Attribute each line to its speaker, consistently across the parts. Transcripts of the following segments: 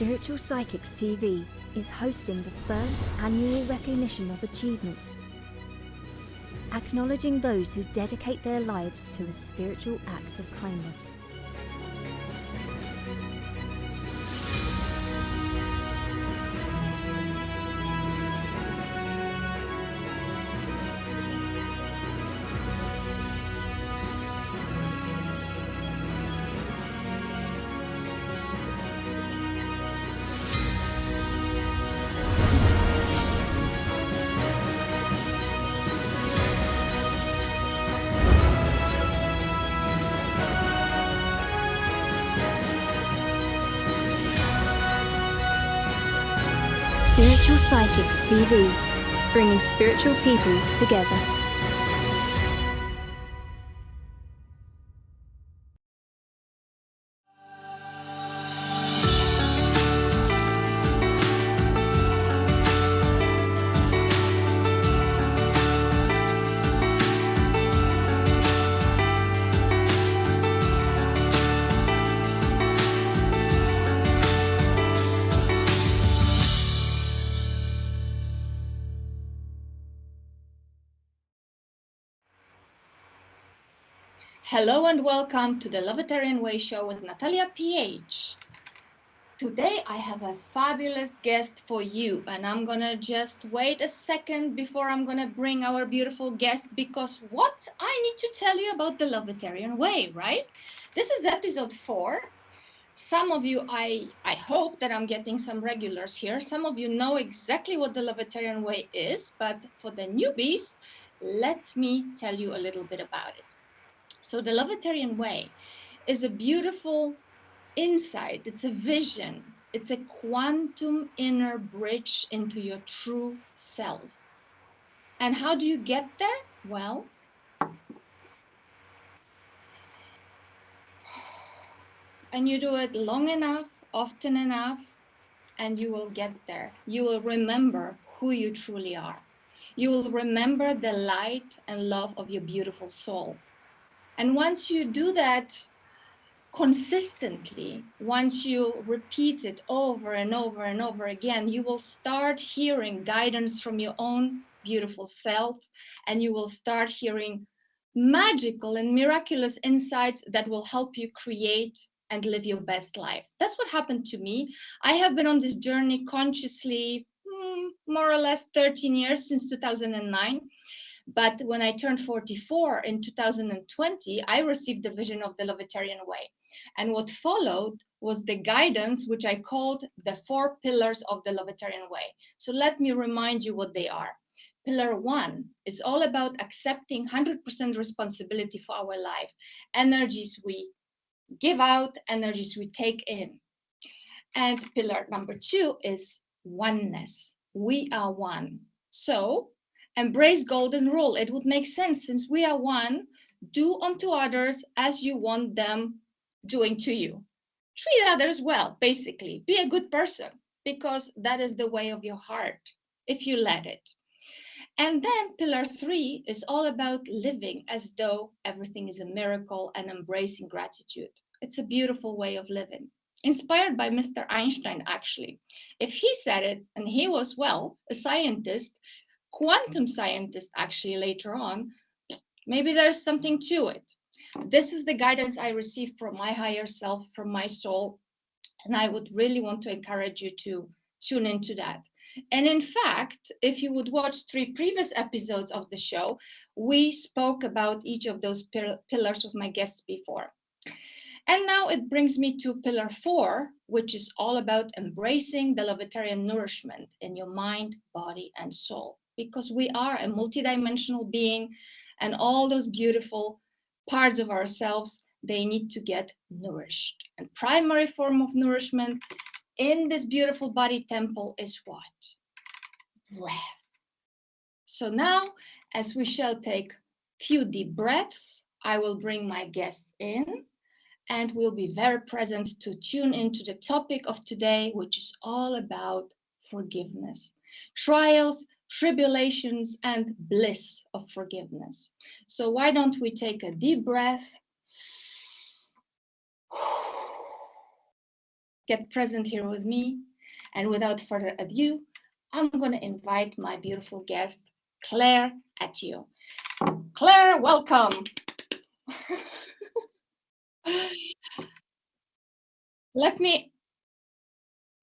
Speaker 1: Spiritual Psychics TV is hosting the first annual recognition of achievements, acknowledging those who dedicate their lives to a spiritual act of kindness. Spiritual Psychics TV, bringing spiritual people together.
Speaker 2: Hello and welcome to the Lovetarian Way show with Natalia PH. Today I have a fabulous guest for you, and I'm gonna just wait a second before I'm gonna bring our beautiful guest, because what I need to tell you about the Lovetarian Way, right? This is episode 4. Some of you, I hope that I'm getting some regulars here. Some of you know exactly what the Lovetarian Way is, but for the newbies, let me tell you a little bit about it. So the Lovetarian Way is a beautiful insight, it's a vision, it's a quantum inner bridge into your true self. And how do you get there? Well, and you do it long enough, often enough, and you will get there. You will remember who you truly are. You will remember the light and love of your beautiful soul. And once you do that consistently, once you repeat it over and over and over again, you will start hearing guidance from your own beautiful self, and you will start hearing magical and miraculous insights that will help you create and live your best life. That's what happened to me. I have been on this journey consciously, more or less 13 years, since 2009. But when I turned 44 in 2020, I received the vision of the Lovetarian Way. And what followed was the guidance, which I called the 4 pillars of the Lovetarian Way. So let me remind you what they are. Pillar 1 is all about accepting 100% responsibility for our life. Energies we give out, energies we take in. And pillar number 2 is oneness. We are one. So embrace golden rule. It would make sense, since we are one. Do unto others as you want them doing to you. Treat others well, basically. Be a good person, because that is the way of your heart, if you let it. And then pillar 3 is all about living as though everything is a miracle and embracing gratitude. It's a beautiful way of living, inspired by Mr. Einstein, actually. If he said it, and he was, well, a scientist, quantum scientist actually later on, maybe there's something to it. This is the guidance I received from my higher self, from my soul, and I would really want to encourage you to tune into that. And in fact, if you would watch 3 previous episodes of the show, we spoke about each of those pillars with my guests before. And now it brings me to pillar 4, which is all about embracing the Lovetarian nourishment in your mind, body, and soul. Because we are a multidimensional being, and all those beautiful parts of ourselves, they need to get nourished. And primary form of nourishment in this beautiful body temple is what? Breath. So now, as we shall take few deep breaths, I will bring my guest in, and we'll be very present to tune into the topic of today, which is all about forgiveness. Trials, tribulations, and bliss of forgiveness. So why don't we take a deep breath? get present here with me. And without further ado, I'm going to invite my beautiful guest, Claire Atyeo. Claire, welcome.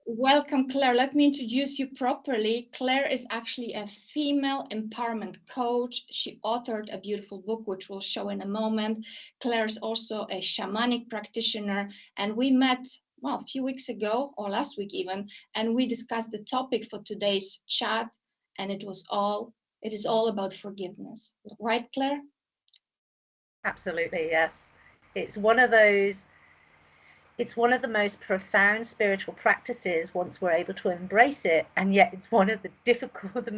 Speaker 2: Welcome, Claire. Let me introduce you properly. Claire is actually a female empowerment coach. She authored a beautiful book, which we'll show in a moment. Claire is also a shamanic practitioner, and we met, well, a few weeks ago, or last week even, and we discussed the topic for today's chat, and it is all about forgiveness. Right, Claire?
Speaker 3: Absolutely, yes. It's one of the most profound spiritual practices once we're able to embrace it, and yet it's one of the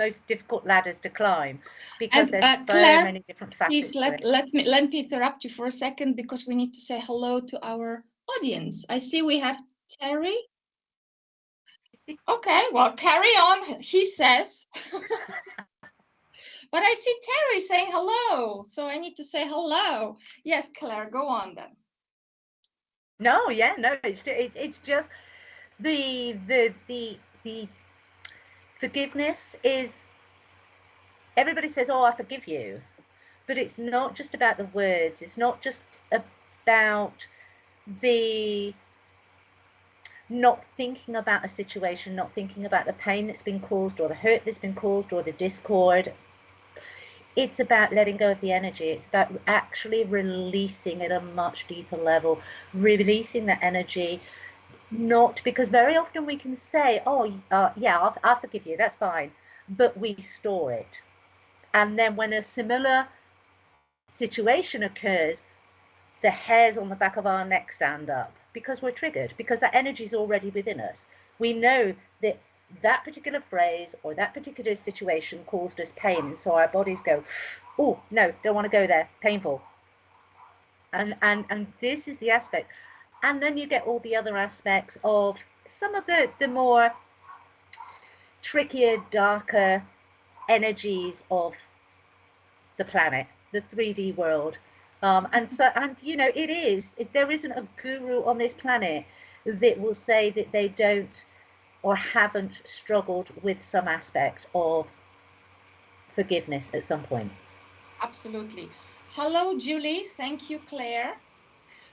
Speaker 3: most difficult ladders to climb, because there's so
Speaker 2: Claire,
Speaker 3: many different facets.
Speaker 2: Please let me interrupt you for a second, because we need to say hello to our audience. I see we have Terry. Okay, well, carry on, he says. But I see Terry saying hello, so I need to say hello. Yes, Claire, go on then.
Speaker 3: No, it's just the forgiveness is, everybody says, oh, I forgive you, but it's not just about the words. It's not just about the not thinking about a situation, not thinking about the pain that's been caused, or the hurt that's been caused, or the discord. It's about letting go of the energy. It's about actually releasing at a much deeper level, releasing the energy. Not because very often we can say, oh, yeah, I'll forgive you, that's fine, but we store it. And then when a similar situation occurs, the hairs on the back of our neck stand up, because we're triggered, because that energy is already within us. We know that that particular phrase or that particular situation caused us pain, and so our bodies go, oh no, don't want to go there, painful. And this is the aspect. And then you get all the other aspects of some of the more trickier, darker energies of the planet, the 3D world. And you know, there isn't a guru on this planet that will say that they don't or haven't struggled with some aspect of forgiveness at some point.
Speaker 2: Absolutely. Hello, Julie. Thank you, Claire.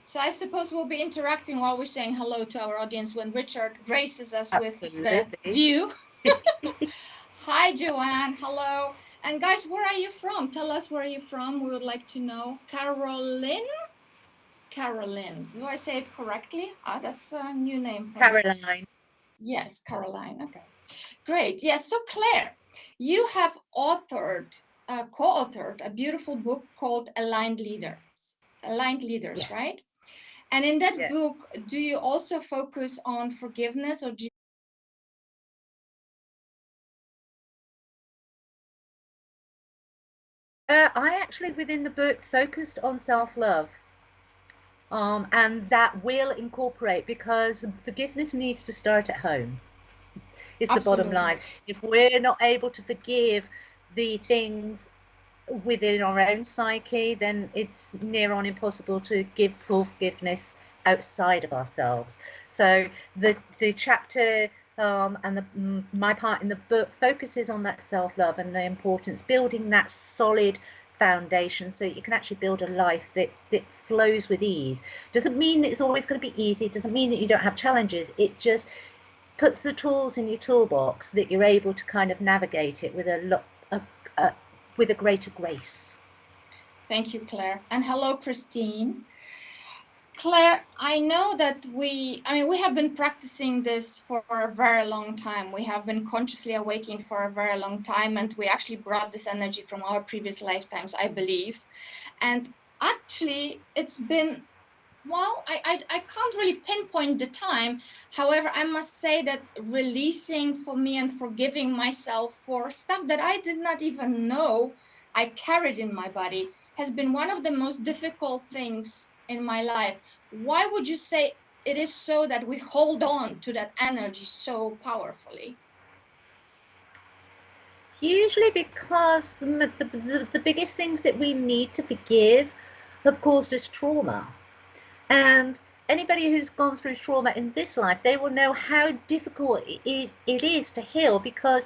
Speaker 2: So I suppose we'll be interacting while we're saying hello to our audience when Richard graces us
Speaker 3: Absolutely.
Speaker 2: with the view. Hi, Joanne. Hello. And guys, where are you from? Tell us where you're from. We would like to know. Caroline? Do I say it correctly? That's a new name.
Speaker 3: Caroline.
Speaker 2: Yes, Caroline. Okay. Great. Yes. So Claire, you have co-authored a beautiful book called Aligned Leaders, yes. Right? And in that book, do you also focus on forgiveness, or do you...
Speaker 3: I actually, within the book, focused on self-love. And that will incorporate, because forgiveness needs to start at home. It's the bottom line. If we're not able to forgive the things within our own psyche, then it's near on impossible to give full forgiveness outside of ourselves. So the chapter and my part in the book focuses on that self-love and the importance, building that solid foundation so you can actually build a life that flows with ease. Doesn't mean it's always going to be easy, doesn't mean that you don't have challenges. It just puts the tools in your toolbox that you're able to kind of navigate it with with a greater grace.
Speaker 2: Thank you, Claire. And hello, Christine. Claire, I know that we have been practicing this for a very long time. We have been consciously awakening for a very long time, and we actually brought this energy from our previous lifetimes, I believe. And actually, it's been, well, I can't really pinpoint the time. However, I must say that releasing for me and forgiving myself for stuff that I did not even know I carried in my body has been one of the most difficult things in my life. Why would you say it is so that we hold on to that energy so powerfully?
Speaker 3: Usually because the biggest things that we need to forgive have caused us trauma. And anybody who's gone through trauma in this life, they will know how difficult it is to heal, because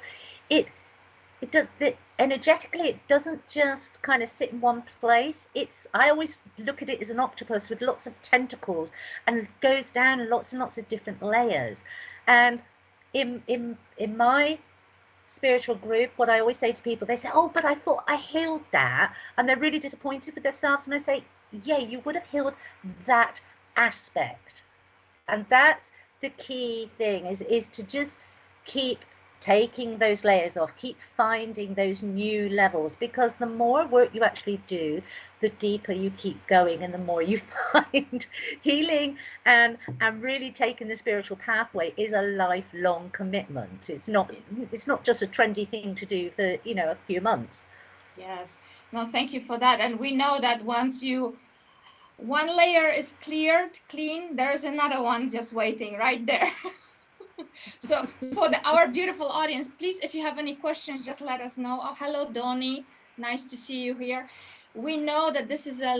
Speaker 3: energetically it doesn't just kind of sit in one place. I always look at it as an octopus with lots of tentacles, and goes down in lots and lots of different layers. And in my spiritual group, what I always say to people, they say, oh, but I thought I healed that, and they're really disappointed with themselves. And I say, yeah, you would have healed that aspect. And that's the key thing, is to just keep taking those layers off, keep finding those new levels, because the more work you actually do, the deeper you keep going, and the more you find healing and really taking the spiritual pathway is a lifelong commitment. It's not just a trendy thing to do for, you know, a few months.
Speaker 2: Yes, no, thank you for that. And we know that once one layer is clean, there's another one just waiting right there. So for our beautiful audience, please, if you have any questions, just let us know. Oh, hello, Donnie. Nice to see you here. We know that this is a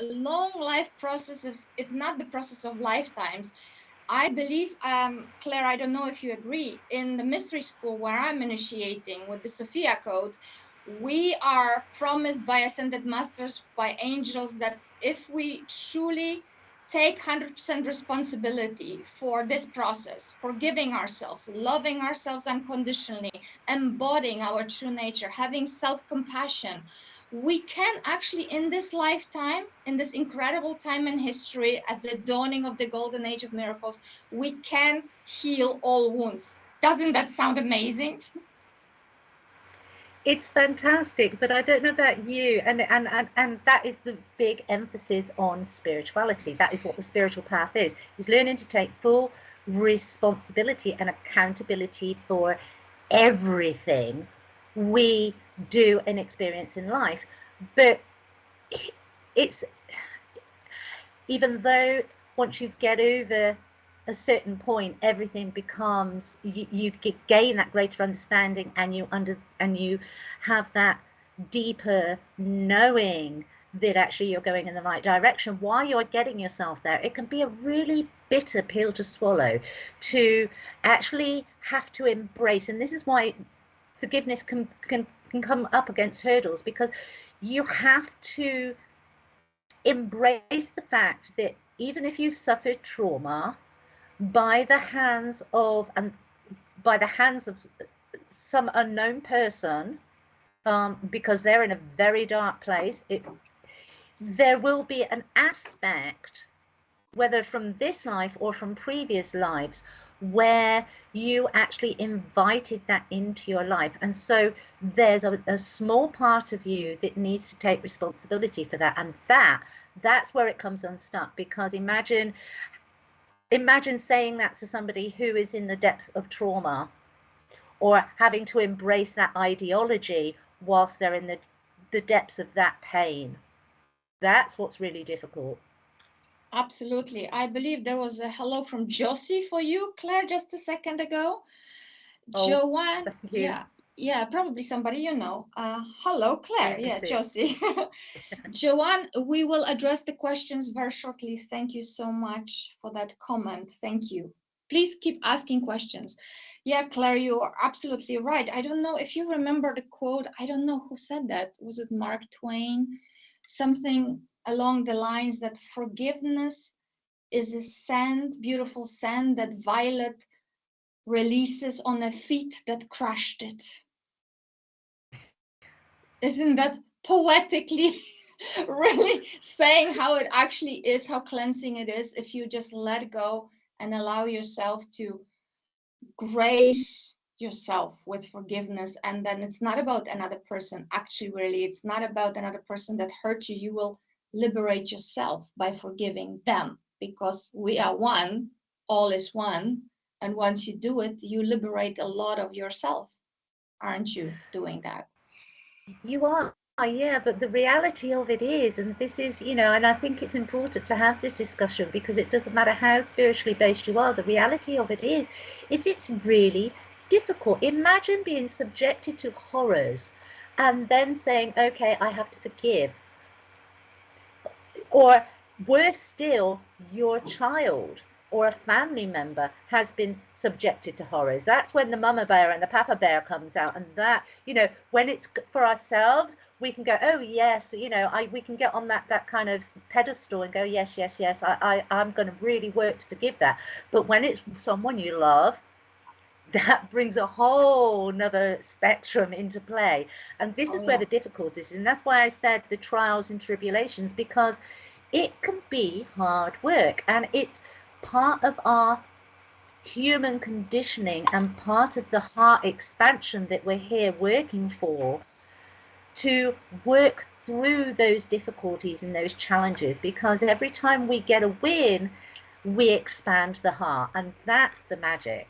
Speaker 2: long life process, if not the process of lifetimes. I believe, Claire, I don't know if you agree, in the mystery school where I'm initiating with the Sophia Code, we are promised by ascended masters, by angels, that if we truly take 100% responsibility for this process, forgiving ourselves, loving ourselves unconditionally, embodying our true nature, having self-compassion, we can actually, in this lifetime, in this incredible time in history, at the dawning of the golden age of miracles, we can heal all wounds. Doesn't that sound amazing?
Speaker 3: It's fantastic, but I don't know about you, and that is the big emphasis on spirituality. That is what the spiritual path is learning to take full responsibility and accountability for everything we do and experience in life. But it's, even though once you get over a certain point, everything becomes, you gain that greater understanding, and you have that deeper knowing that actually you're going in the right direction. While you're getting yourself there, it can be a really bitter pill to swallow, to actually have to embrace. And this is why forgiveness can come up against hurdles, because you have to embrace the fact that even if you've suffered trauma by the hands of some unknown person, because they're in a very dark place, there will be an aspect, whether from this life or from previous lives, where you actually invited that into your life. And so there's a small part of you that needs to take responsibility for that. And that's where it comes unstuck, because imagine saying that to somebody who is in the depths of trauma, or having to embrace that ideology whilst they're in the depths of that pain. That's what's really difficult.
Speaker 2: Absolutely. I believe there was a hello from Josie for you, Claire, just a second ago.
Speaker 3: Oh,
Speaker 2: Joanne,
Speaker 3: thank you.
Speaker 2: yeah, probably somebody you know. Hello, Claire. Yeah, Josie. Joanne, we will address the questions very shortly. Thank you so much for that comment. Thank you. Please keep asking questions. Yeah, Claire, you are absolutely right. I don't know if you remember the quote. I don't know who said that. Was it Mark Twain? Something along the lines that forgiveness is a sand, beautiful sand that violet releases on a feet that crushed it. Isn't that poetically really saying how it actually is, how cleansing it is if you just let go and allow yourself to grace yourself with forgiveness? And then it's not about another person. Actually, really, it's not about another person that hurt you. You will liberate yourself by forgiving them, because we are one, all is one. And once you do it, you liberate a lot of yourself. Aren't you doing that?
Speaker 3: You are, yeah, but the reality of it is, and this is, you know, and I think it's important to have this discussion, because it doesn't matter how spiritually based you are, the reality of it is it's really difficult. Imagine being subjected to horrors and then saying, okay, I have to forgive. Or worse still, your child or a family member has been subjected to horrors. That's when the mama bear and the papa bear comes out, and that, you know, when it's for ourselves, we can go, oh yes, you know, we can get on that kind of pedestal and go, yes, yes, yes, I'm going to really work to forgive that. But when it's someone you love, that brings a whole nother spectrum into play. And this is where the difficulty is. And that's why I said the trials and tribulations, because it can be hard work, and it's part of our human conditioning and part of the heart expansion that we're here working for, to work through those difficulties and those challenges, because every time we get a win, we expand the heart, and that's the magic.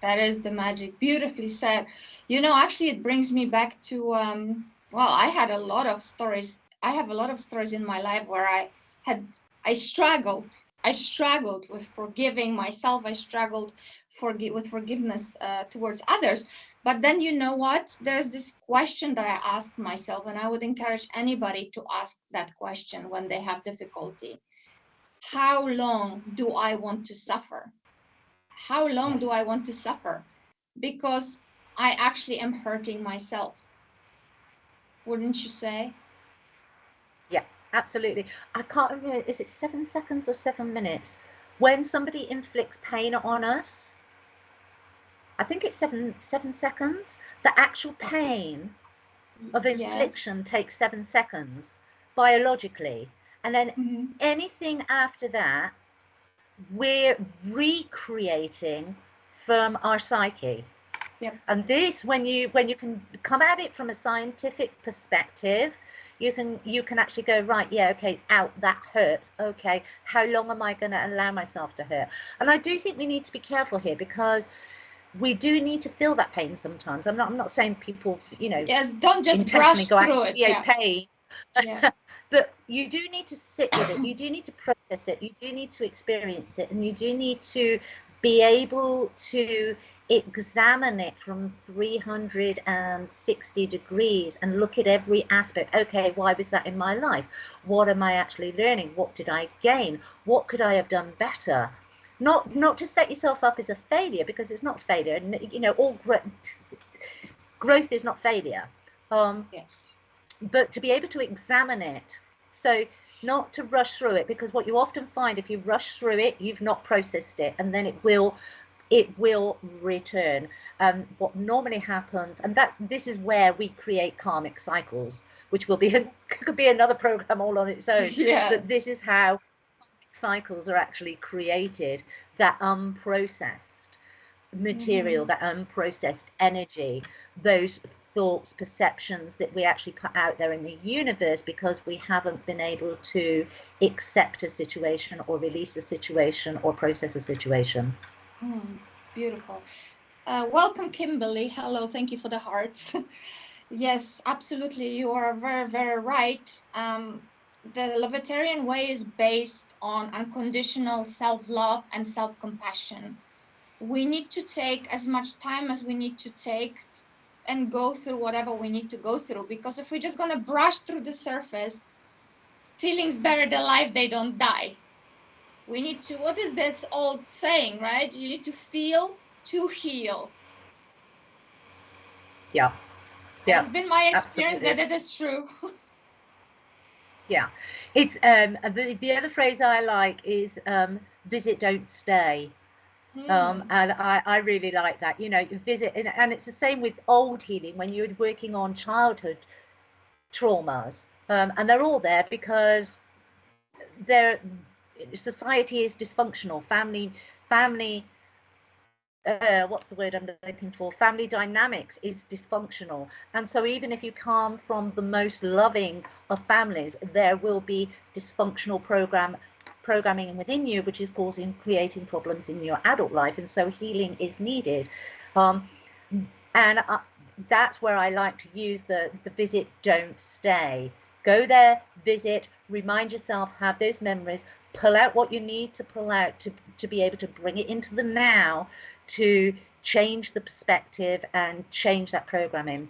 Speaker 2: That is the magic. Beautifully said. You know, actually, it brings me back to, well, I had a lot of stories. I have a lot of stories in my life where I struggled. I struggled with forgiving myself. I struggled with forgiveness towards others. But then, you know what? There's this question that I ask myself, and I would encourage anybody to ask that question when they have difficulty. How long do I want to suffer? How long do I want to suffer? Because I actually am hurting myself. Wouldn't you say?
Speaker 3: Yeah, absolutely. I can't remember, is it 7 seconds or 7 minutes? When somebody inflicts pain on us, I think it's 7 seconds. The actual pain of infliction takes 7 seconds biologically. And then anything after that, we're recreating from our psyche.
Speaker 2: Yep.
Speaker 3: And this, when you can come at it from a scientific perspective, you can actually go, right, yeah, okay, out, that hurts, okay, how long am I going to allow myself to hurt? And I do think we need to be careful here, because we do need to feel that pain sometimes. I'm not saying people, you know,
Speaker 2: yes, don't just brush through it.
Speaker 3: Yeah. Pain.
Speaker 2: Yeah.
Speaker 3: But you do need to sit with it. You do need to process it. You do need to experience it. And you do need to be able to examine it from 360 degrees and look at every aspect. Okay, why was that in my life? What am I actually learning? What did I gain? What could I have done better? Not to set yourself up as a failure, because it's not failure. And, you know, all growth is not failure.
Speaker 2: Yes.
Speaker 3: But to be able to examine it, so not to rush through it, because what you often find, if you rush through it, you've not processed it, and then it will return. What normally happens, and this is where we create karmic cycles, which will be could be another program all on its own.
Speaker 2: Yeah.
Speaker 3: But this is how cycles are actually created, that unprocessed material, that unprocessed energy, those thoughts, perceptions that we actually put out there in the universe, because we haven't been able to accept a situation or release a situation or process a situation.
Speaker 2: Beautiful. Welcome, Kimberly. Hello, thank you for the hearts. Yes, absolutely, you are very, very right. The Lovetarian Way is based on unconditional self-love and self-compassion. We need to take as much time as we need to take and go through whatever we need to go through, because if we're just going to brush through the surface, feelings bury the life, they don't die. We need to, what is that old saying, right? You need to feel to heal.
Speaker 3: Yeah.
Speaker 2: It's been my experience
Speaker 3: absolutely.
Speaker 2: that it is true.
Speaker 3: Yeah, it's the other phrase I like is visit, don't stay. And I really like that, you know, visit, and it's the same with old healing, when you're working on childhood traumas, and they're all there because society is dysfunctional, family what's the word I'm looking for? Family dynamics is dysfunctional. And so even if you come from the most loving of families, there will be dysfunctional programming within you, which is creating problems in your adult life. And so healing is needed. That's where I like to use the visit, don't stay. Go there, visit, remind yourself, have those memories, pull out what you need to pull out to be able to bring it into the now, to change the perspective and change that programming.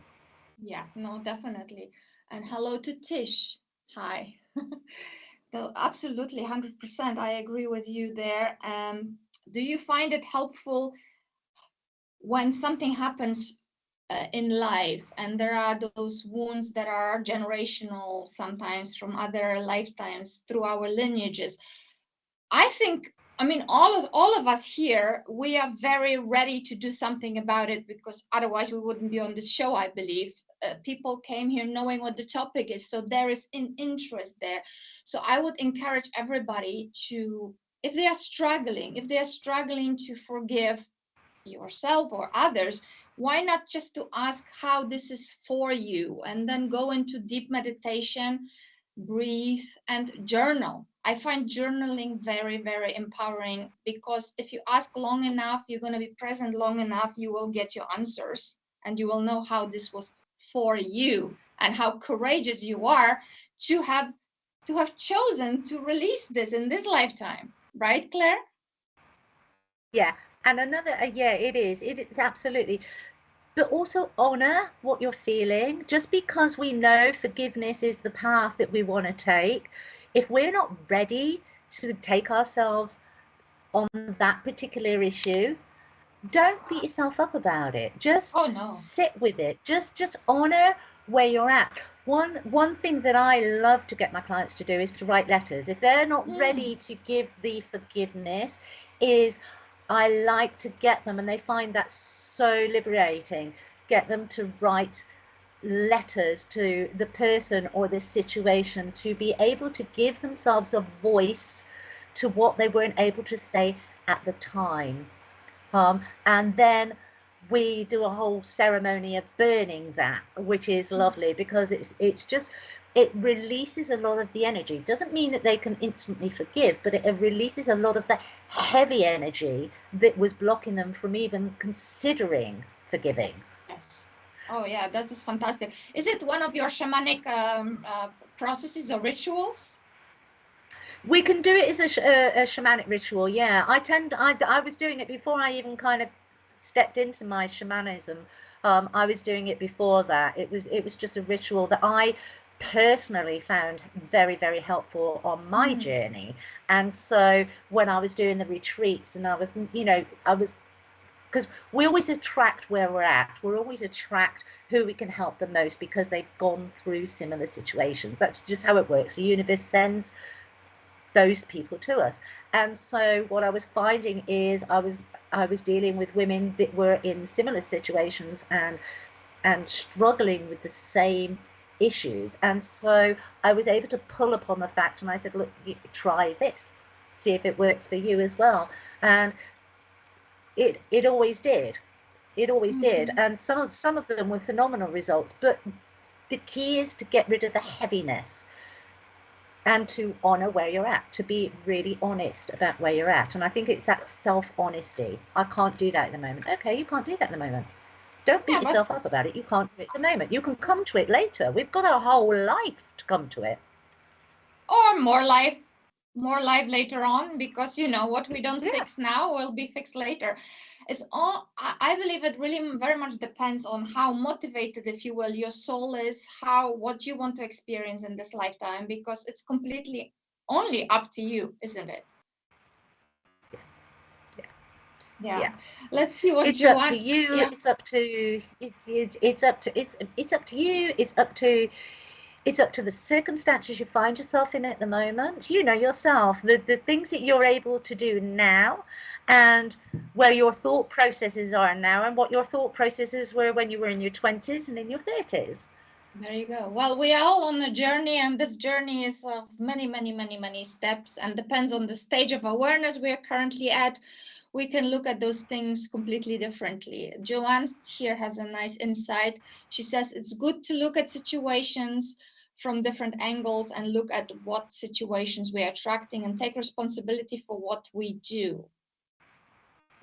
Speaker 2: Yeah, no, definitely. And hello to Tish. Hi. Absolutely, 100%. I agree with you there. Do you find it helpful when something happens in life and there are those wounds that are generational, sometimes from other lifetimes through our lineages? I think, I mean, all of us here, we are very ready to do something about it, because otherwise we wouldn't be on this show, I believe. People came here knowing what the topic is, so there is an interest there. So I would encourage everybody to, if they are struggling to forgive yourself or others, why not just to ask how this is for you, and then go into deep meditation, breathe, and journal. I find journaling very, very empowering, because if you ask long enough, you're going to be present long enough, you will get your answers, and you will know how this was for you, and how courageous you are to have chosen to release this in this lifetime. Right, Claire?
Speaker 3: Yeah. And another, yeah, it is absolutely. But also honor what you're feeling. Just because we know forgiveness is the path that we want to take, if we're not ready to take ourselves on that particular issue, don't beat yourself up about it. Just sit with it. Just honor where you're at. One thing that I love to get my clients to do is to write letters. If they're not ready to give the forgiveness, I like to get them, and they find that so liberating, get them to write letters to the person or the situation, to be able to give themselves a voice to what they weren't able to say at the time. And then we do a whole ceremony of burning that, which is lovely, because it releases a lot of the energy. It doesn't mean that they can instantly forgive, but it releases a lot of the heavy energy that was blocking them from even considering forgiving.
Speaker 2: Yes. Oh yeah, that is fantastic. Is it one of your shamanic processes or rituals?
Speaker 3: We can do it as a shamanic ritual, yeah. I was doing it before I even kind of stepped into my shamanism. I was doing it before that. It was just a ritual that I personally found very, very helpful on my journey. And so when I was doing the retreats, and I was because we always attract where we're at. We always attract who we can help the most, because they've gone through similar situations. That's just how it works. The universe sends those people to us. And so what I was finding is I was dealing with women that were in similar situations and struggling with the same issues. And so I was able to pull upon the fact, and I said, look, try this, see if it works for you as well. And it always did. It always did. And some of them were phenomenal results. But the key is to get rid of the heaviness and to honor where you're at, to be really honest about where you're at. And I think it's that self-honesty. I can't do that at the moment. Okay, you can't do that at the moment. Don't beat yourself up about it. You can't do it at the moment. You can come to it later. We've got our whole life to come to it.
Speaker 2: Or more life later on, because what we don't fix now will be fixed later. It's all, I believe it really very much depends on how motivated, if you will, your soul is, what you want to experience in this lifetime, because it's completely only up to you, isn't it? Yeah. Let's see what
Speaker 3: it's
Speaker 2: Joanne,
Speaker 3: up to you.
Speaker 2: Yeah.
Speaker 3: It's up to it's up to you. It's up to the circumstances you find yourself in at the moment. You know yourself, the things that you're able to do now, and where your thought processes are now, and what your thought processes were when you were in your 20s and in your 30s.
Speaker 2: There you go. Well, we are all on a journey, and this journey is of many steps, and depends on the stage of awareness we are currently at. We can look at those things completely differently. Joanne here has a nice insight. She says it's good to look at situations from different angles and look at what situations we are attracting and take responsibility for what we do.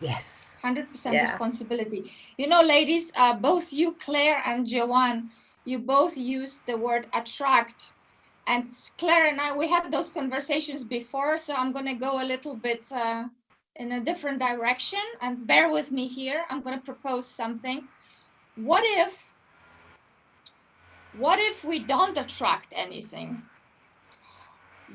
Speaker 3: Yes.
Speaker 2: 100% responsibility. Ladies, both you, Claire, and Joanne, you both used the word attract. And Claire and I, we had those conversations before, so I'm going to go a little bit in a different direction, and bear with me here. I'm going to propose something. What if we don't attract anything?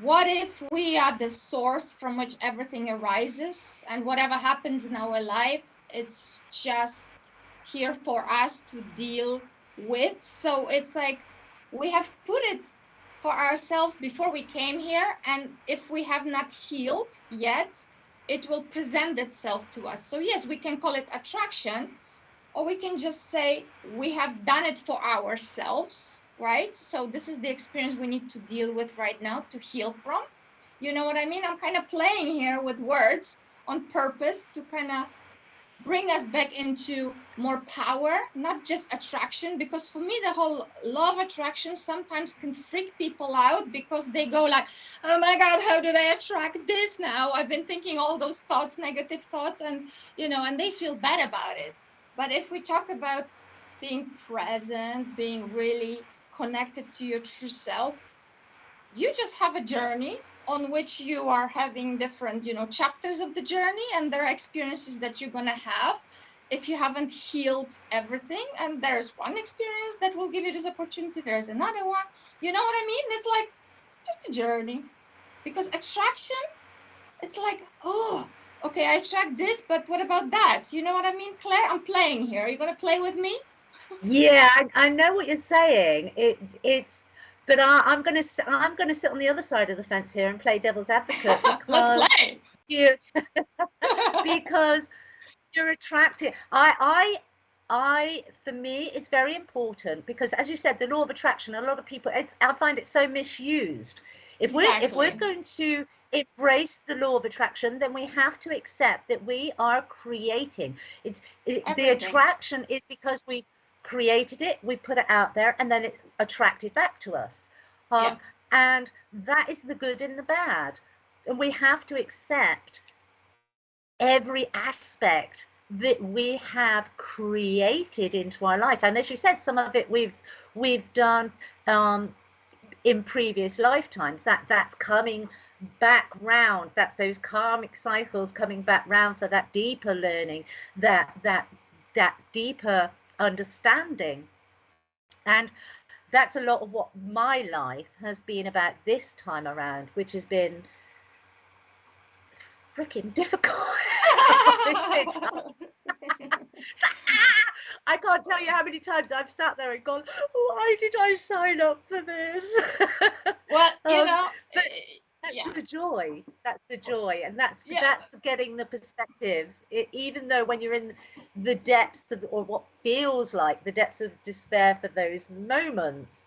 Speaker 2: what if we are the source from which everything arises, and whatever happens in our life, it's just here for us to deal with? So it's like we have put it for ourselves before we came here, and if we have not healed yet, it will present itself to us. So yes, we can call it attraction, or we can just say we have done it for ourselves, right? So this is the experience we need to deal with right now to heal from. You know what I mean? I'm kind of playing here with words on purpose to kind of bring us back into more power, not just attraction, because for me the whole law of attraction sometimes can freak people out, because they go like, oh my god, how did I attract this now? I've been thinking all those thoughts, negative thoughts, and you know, and they feel bad about it. But if we talk about being present, being really connected to your true self, you just have a journey on which you are having different, you know, chapters of the journey, and there are experiences that you're going to have if you haven't healed everything. And there's one experience that will give you this opportunity, there's another one, you know what I mean? It's like just a journey. Because attraction, it's like, oh, okay, I attract this, but what about that? You know what I mean? Claire, I'm playing here. Are you going to play with me?
Speaker 3: Yeah, I know what you're saying. It's but I'm gonna sit on the other side of the fence here and play devil's advocate, because
Speaker 2: Let's play.
Speaker 3: Because you're attracted. For me, it's very important, because as you said, the law of attraction, a lot of people, I find it so misused. If we're going to embrace the law of attraction, then we have to accept that we are creating. The attraction is because we created it, we put it out there, and then it's attracted back to us. And that is the good and the bad. And we have to accept every aspect that we have created into our life. And as you said, some of it we've done in previous lifetimes. That's coming back round. That's those karmic cycles coming back round for that deeper learning, that deeper understanding. And that's a lot of what my life has been about this time around, which has been freaking difficult. I can't tell you how many times I've sat there and gone, why did I sign up for this?
Speaker 2: Well, you know,
Speaker 3: but that's the joy. That's the joy, and that's getting the perspective. Even though when you're in the depths of, or what feels like the depths of despair for those moments,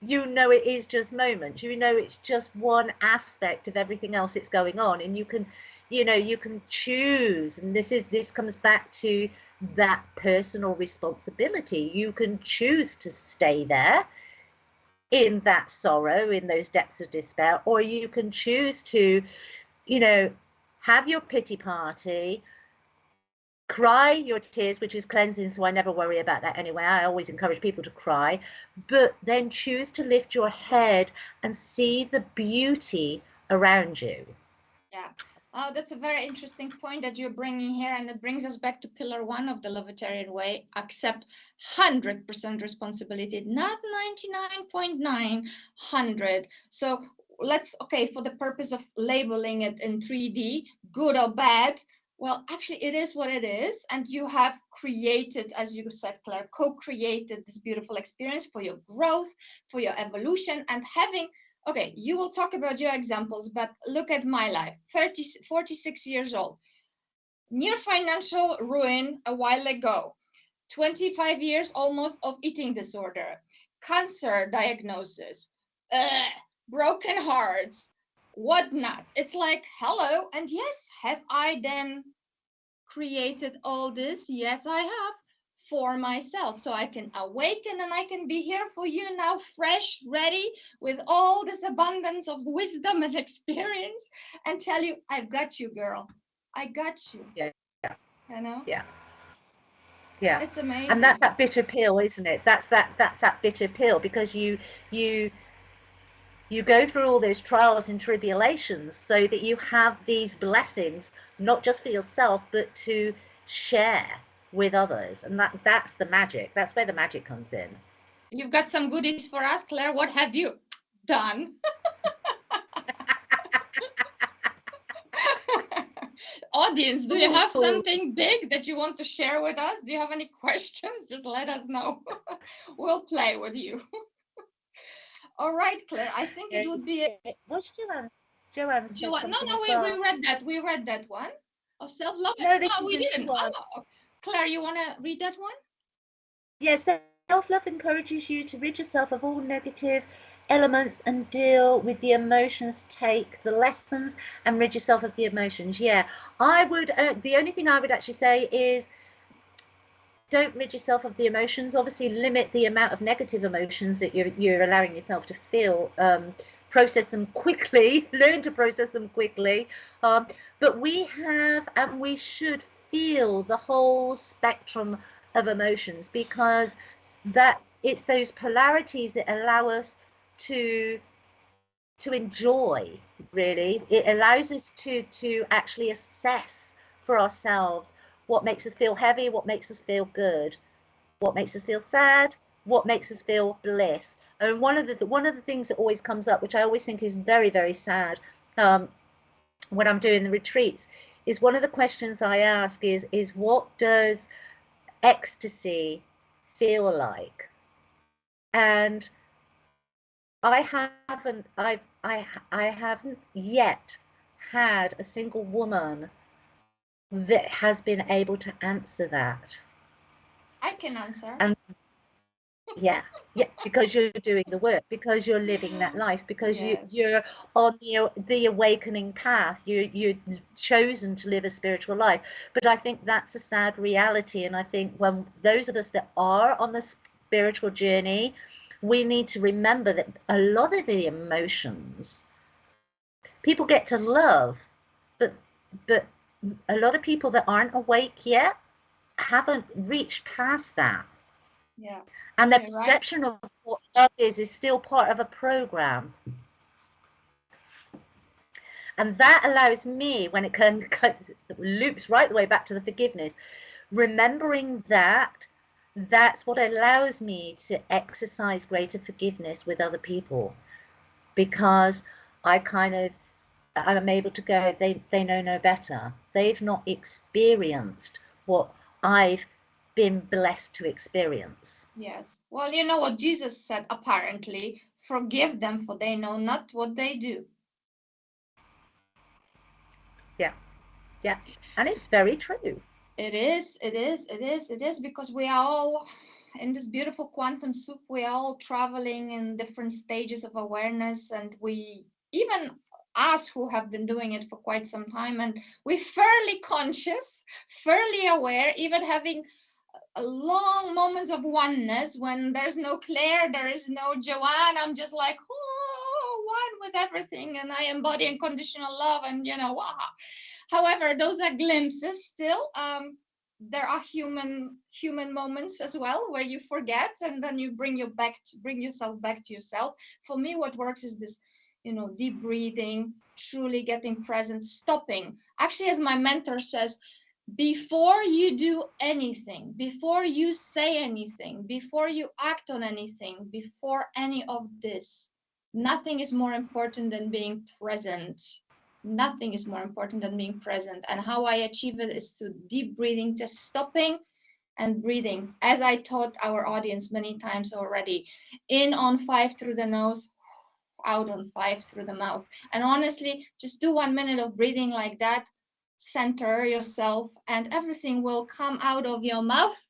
Speaker 3: you know it is just moments. You know it's just one aspect of everything else that's going on, and you can choose. And this comes back to that personal responsibility. You can choose to stay there in that sorrow, in those depths of despair, or you can choose to, have your pity party, cry your tears, which is cleansing, so I never worry about that anyway. I always encourage people to cry, but then choose to lift your head and see the beauty around you.
Speaker 2: Yeah. Oh, that's a very interesting point that you're bringing here, and it brings us back to pillar 1 of the Lovetarian Way: accept 100% responsibility, not 99.9, 100. So let's, for the purpose of labeling it in 3D, good or bad, well, actually it is what it is, and you have created, as you said, Claire, co-created this beautiful experience for your growth, for your evolution, and having. Okay, you will talk about your examples, but look at my life. 46 years old. Near financial ruin a while ago. 25 years almost of eating disorder. Cancer diagnosis. Broken hearts. Whatnot. It's like, hello. And yes, have I then created all this? Yes, I have. For myself, so I can awaken and I can be here for you now, fresh, ready, with all this abundance of wisdom and experience, and tell you, I've got you, girl. I got you.
Speaker 3: Yeah.
Speaker 2: You know?
Speaker 3: Yeah.
Speaker 2: It's amazing.
Speaker 3: And that's that bitter pill, isn't it? That's that bitter pill, because you go through all those trials and tribulations so that you have these blessings, not just for yourself, but to share with others. And that's the magic. That's where the magic comes in.
Speaker 2: You've got some goodies for us, Claire. What have you done? audience, do you have something big that you want to share with us? Do you have any questions? Just let us know. We'll play with you. All right, Claire, I think it would be
Speaker 3: What's Joanne's
Speaker 2: no, we read that. We read that one. Oh, self-love.
Speaker 3: No, this is
Speaker 2: we didn't.
Speaker 3: one.
Speaker 2: Oh, Claire, you want to read that one?
Speaker 3: Yes, self-love encourages you to rid yourself of all negative elements and deal with the emotions. Take the lessons and rid yourself of the emotions. Yeah, I would. The only thing I would actually say is, don't rid yourself of the emotions. Obviously, limit the amount of negative emotions that you're allowing yourself to feel. Process them quickly. Learn to process them quickly. But we have and we should feel the whole spectrum of emotions, because it's those polarities that allow us to enjoy. Really, it allows us to actually assess for ourselves what makes us feel heavy, what makes us feel good, what makes us feel sad, what makes us feel bliss. And one of the things that always comes up, which I always think is very, very sad, when I'm doing the retreats, is one of the questions I ask is what does ecstasy feel like? And I haven't yet had a single woman that has been able to answer that.
Speaker 2: I can answer.
Speaker 3: And yeah, because you're doing the work, because you're living that life, because
Speaker 2: Yes.
Speaker 3: you're on the awakening path. You're chosen to live a spiritual life. But I think that's a sad reality. And I think when those of us that are on the spiritual journey, we need to remember that a lot of the emotions people get to love, but a lot of people that aren't awake yet haven't reached past that.
Speaker 2: Yeah.
Speaker 3: And the perception of what love is still part of a program. And that allows me, when it loops right the way back to the forgiveness, remembering that's what allows me to exercise greater forgiveness with other people, because I'm able to go, they know no better. They've not experienced what I've been blessed to experience.
Speaker 2: Yes. Well, you know what Jesus said, apparently, forgive them, for they know not what they do.
Speaker 3: Yeah. And it's very true.
Speaker 2: It is, because we are all in this beautiful quantum soup. We are all traveling in different stages of awareness, and we, even us who have been doing it for quite some time, and we're fairly conscious, fairly aware, even having long moments of oneness when there's no Claire, there is no Joanne. I'm just like, oh, one with everything, and I embody unconditional love, and wow. However, those are glimpses still. There are human moments as well where you forget, and then you bring yourself back to yourself. For me, what works is this, deep breathing, truly getting present, stopping. Actually, as my mentor says, before you do anything, before you say anything, before you act on anything, before any of this, nothing is more important than being present. Nothing is more important than being present. And how I achieve it is through deep breathing, just stopping and breathing. As I taught our audience many times already, in on 5 through the nose, out on 5 through the mouth. And honestly, just do 1 minute of breathing like that, center yourself, and everything will come out of your mouth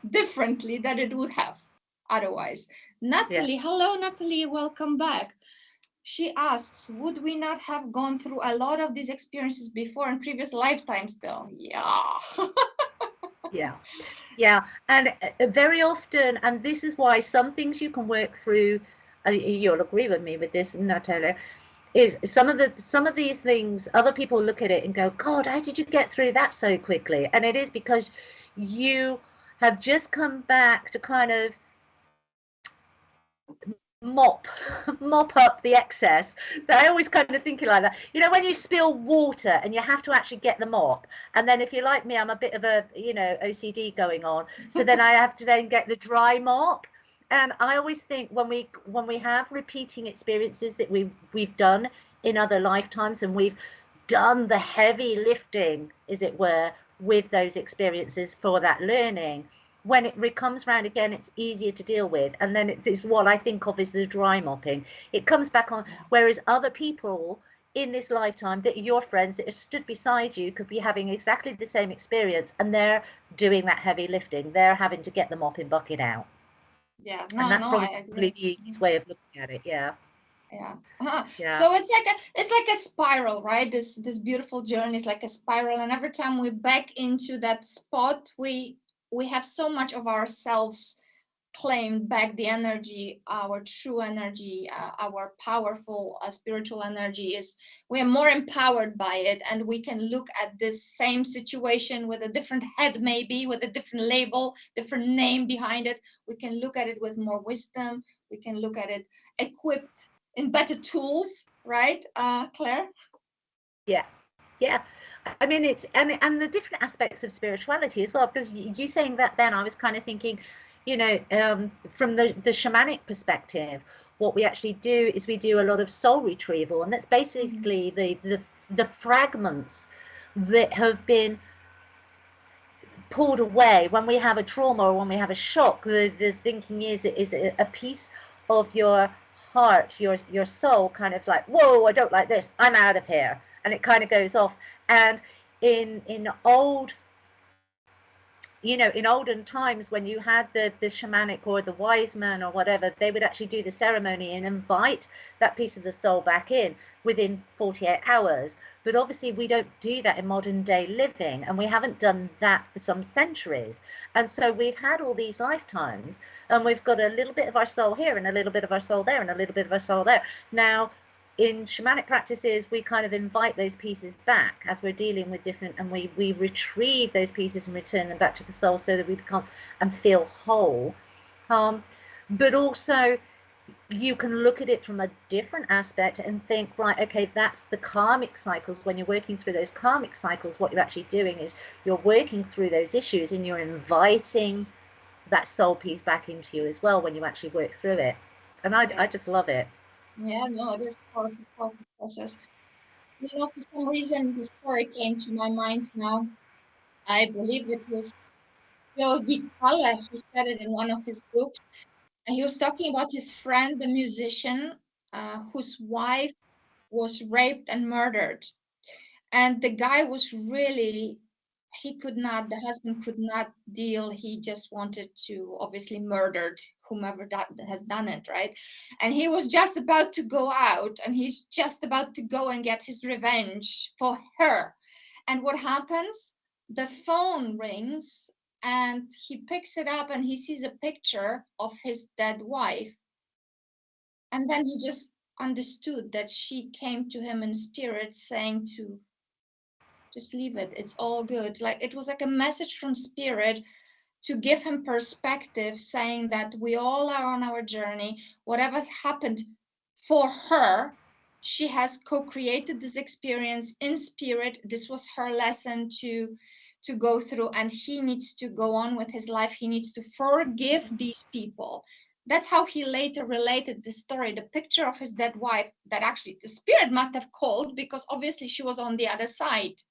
Speaker 2: differently than it would have otherwise. Natalie, Hello, Natalie, welcome back. She asks, would we not have gone through a lot of these experiences before in previous lifetimes though?
Speaker 3: Yeah. And very often, and this is why some things you can work through, you'll agree with me with this, Natalia, is some of these things, other people look at it and go, God, how did you get through that so quickly? And it is because you have just come back to kind of mop up the excess. I always kind of think like that. When you spill water and you have to actually get the mop, and then if you're like me, I'm a bit of a OCD going on, so then I have to then get the dry mop. And I always think when we have repeating experiences that we've done in other lifetimes, and we've done the heavy lifting, as it were, with those experiences for that learning, when it comes round again, it's easier to deal with. And then it's what I think of as the dry mopping. It comes back on, whereas other people in this lifetime, that your friends that are stood beside you, could be having exactly the same experience, and they're doing that heavy lifting. They're having to get the mopping bucket out.
Speaker 2: Yeah,
Speaker 3: And that's
Speaker 2: I
Speaker 3: probably
Speaker 2: agree.
Speaker 3: the easiest way of looking at it. Yeah.
Speaker 2: Yeah.
Speaker 3: Yeah.
Speaker 2: So it's like a spiral, right? This beautiful journey is like a spiral, and every time we back into that spot, we have so much of ourselves claimed back, the energy, our true energy, our powerful spiritual energy is, we are more empowered by it, and we can look at this same situation with a different head, maybe with a different label, different name behind it. We can look at it with more wisdom. We can look at it equipped in better tools, right, Claire?
Speaker 3: Yeah. Yeah. I mean, it's and the different aspects of spirituality as well, because you saying that, then I was kind of thinking, you know, from the shamanic perspective, what we actually do is we do a lot of soul retrieval, and that's basically the fragments that have been pulled away when we have a trauma or when we have a shock. The thinking is a piece of your heart, your soul, kind of like, whoa, I don't like this, I'm out of here, and it kind of goes off. And in old, you know, in olden times, when you had the shamanic or the wise man or whatever, they would actually do the ceremony and invite that piece of the soul back in within 48 hours. But obviously we don't do that in modern day living, and we haven't done that for some centuries. And so we've had all these lifetimes, and we've got a little bit of our soul here and a little bit of our soul there and a little bit of our soul there. Now, in shamanic practices, we kind of invite those pieces back as we're dealing with different, and we retrieve those pieces and return them back to the soul, so that we become and feel whole. But also, you can look at it from a different aspect and think, right, okay, that's the karmic cycles. When you're working through those karmic cycles, what you're actually doing is you're working through those issues, and you're inviting that soul piece back into you as well when you actually work through it. And I just love it.
Speaker 2: Yeah, no, it is part of the process. You know, for some reason, the story came to my mind now. I believe it was Joe Vitale who said it in one of his books. And he was talking about his friend, the musician, whose wife was raped and murdered. And the guy was really, the husband could not deal. He just wanted to obviously murdered whomever that has done it, right? And he was just about to go out, and he's just about to go and get his revenge for her. And what happens? The phone rings, and he picks it up, and he sees a picture of his dead wife. And then he just understood that she came to him in spirit saying to just leave it, it's all good. Like, it was like a message from spirit to give him perspective, saying that we all are on our journey. Whatever's happened for her, she has co-created this experience in spirit. This was her lesson to go through, and he needs to go on with his life. He needs to forgive these people. That's how he later related the story, the picture of his dead wife, that actually the spirit must have called, because obviously she was on the other side.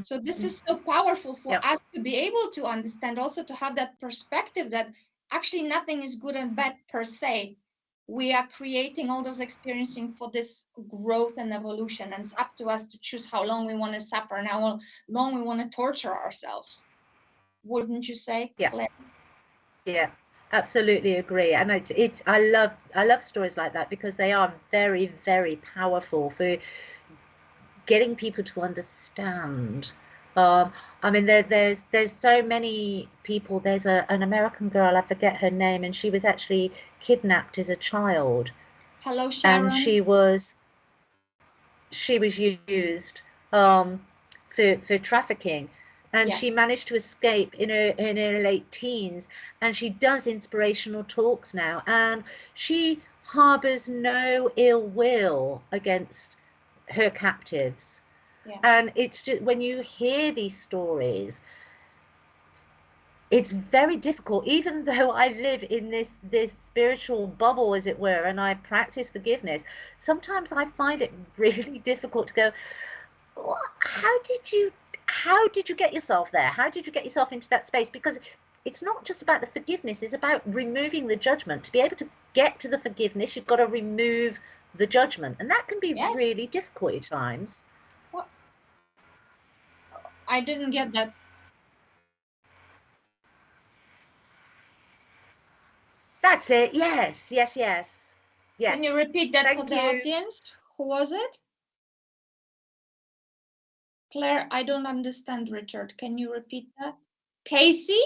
Speaker 2: So this is so powerful for us to be able to understand, also to have that perspective that actually nothing is good and bad per se. We are creating all those experiencing for this growth and evolution, and it's up to us to choose how long we want to suffer and how long we want to torture ourselves. Wouldn't you say, Claire?
Speaker 3: Yeah, absolutely agree. And it's I love stories like that, because they are very, very powerful for getting people to understand. I mean, there's so many people. There's an American girl, I forget her name, and she was actually kidnapped as a child.
Speaker 2: Hello, Sharon.
Speaker 3: And she was used for trafficking, and she managed to escape in her late teens, and she does inspirational talks now, and she harbors no ill will against her captives. And it's just, when you hear these stories, it's very difficult, even though I live in this spiritual bubble, as it were, and I practice forgiveness. Sometimes I find it really difficult to go, "Well, how did you get yourself there? How did you get yourself into that space?" Because it's not just about the forgiveness, it's about removing the judgment. To be able to get to the forgiveness, you've got to remove the judgment, and that can be really difficult at times.
Speaker 2: What? I didn't get that.
Speaker 3: That's it. Yes, yes, yes. Yes.
Speaker 2: Can you repeat that
Speaker 3: Thank
Speaker 2: for the
Speaker 3: you.
Speaker 2: audience? Who was it? Claire, I don't understand, Richard. Can you repeat that? Casey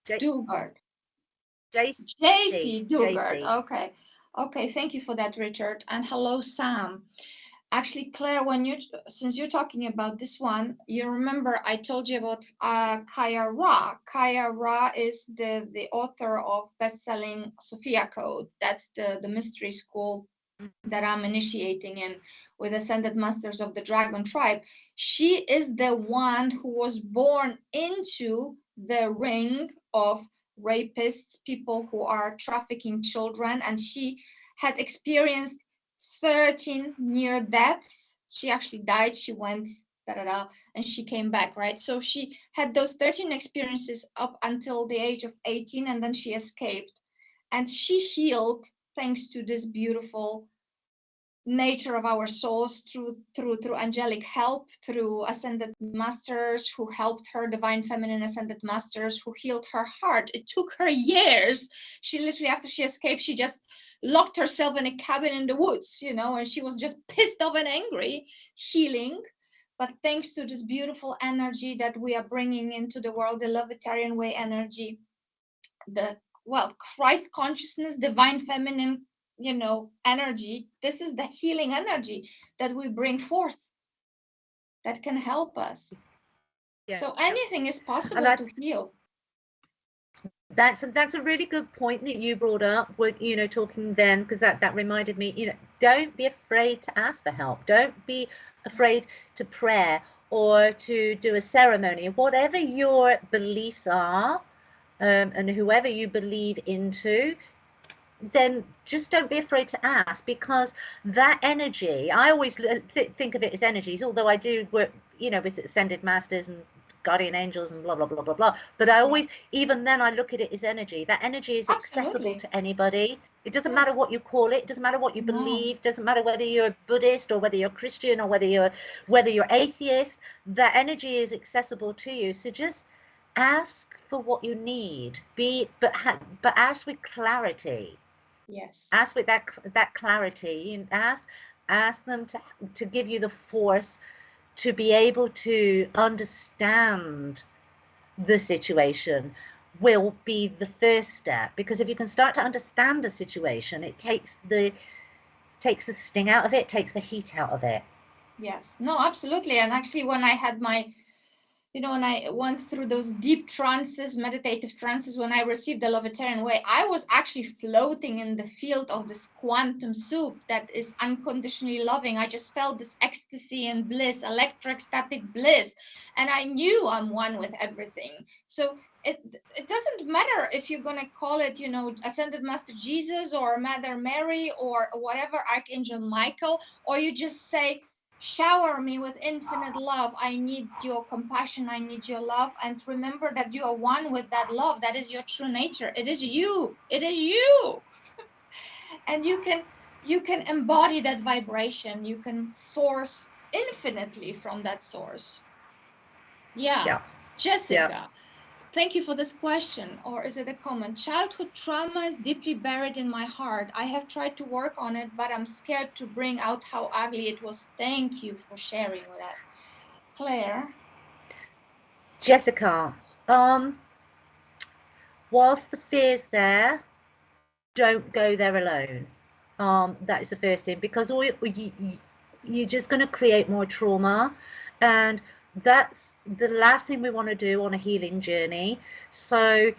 Speaker 2: Dugard. JC Dugard. Okay. Okay, thank you for that, Richard. And hello, Sam. Actually, Claire, since you're talking about this one, you remember I told you about Kaya Ra. Kaya Ra is the author of best-selling Sophia Code. That's the mystery school that I'm initiating in with Ascended Masters of the Dragon Tribe. She is the one who was born into the ring of rapists, people who are trafficking children, and she had experienced 13 near deaths. She actually died. She went and she came back, right? So she had those 13 experiences up until the age of 18, and then she escaped. And she healed thanks to this beautiful nature of our souls through angelic help, through ascended masters who helped her, divine feminine ascended masters who healed her heart. It took her years. She literally, after she escaped, she just locked herself in a cabin in the woods, and she was just pissed off and angry, healing. But thanks to this beautiful energy that we are bringing into the world, the Lovetarian Way energy, Christ consciousness, divine feminine energy, this is the healing energy that we bring forth that can help us. So anything is possible to heal.
Speaker 3: That's a really good point that you brought up with, talking then, because that reminded me, don't be afraid to ask for help. Don't be afraid to pray or to do a ceremony. Whatever your beliefs are, and whoever you believe into, then just don't be afraid to ask, because that energy, I always think of it as energies, although I do work, with ascended masters and guardian angels and blah, blah, blah, blah, blah. But I always, even then, I look at it as energy. That energy is accessible to anybody. It doesn't matter what you call it. It doesn't matter what you believe. It doesn't matter whether you're Buddhist or whether you're Christian or whether you're atheist. That energy is accessible to you. So just ask for what you need. But ask with clarity.
Speaker 2: Yes.
Speaker 3: Ask with that clarity, and ask them to give you the force to be able to understand the situation. Will be the first step, because if you can start to understand a situation, it takes the sting out of it, takes the heat out of it.
Speaker 2: Yes, no, absolutely. And actually, when I had when I went through those deep trances, meditative trances, when I received the Lovetarian Way, I was actually floating in the field of this quantum soup that is unconditionally loving. I just felt this ecstasy and bliss, electrostatic bliss. And I knew I'm one with everything. So it doesn't matter if you're going to call it, Ascended Master Jesus or Mother Mary or whatever, Archangel Michael, or you just say, shower me with infinite love. I need your compassion. I need your love. And remember that you are one with that love. That is your true nature. It is you. It is you. And you can embody that vibration. You can source infinitely from that source. Yeah. Jessica. Yeah. Thank you for this question, or is it a comment? Childhood trauma is deeply buried in my heart. I have tried to work on it, but I'm scared to bring out how ugly it was. Thank you for sharing with us. Claire?
Speaker 3: Jessica, whilst the fear's there, don't go there alone. That is the first thing, because you're just going to create more trauma, and that's the last thing we want to do on a healing journey. So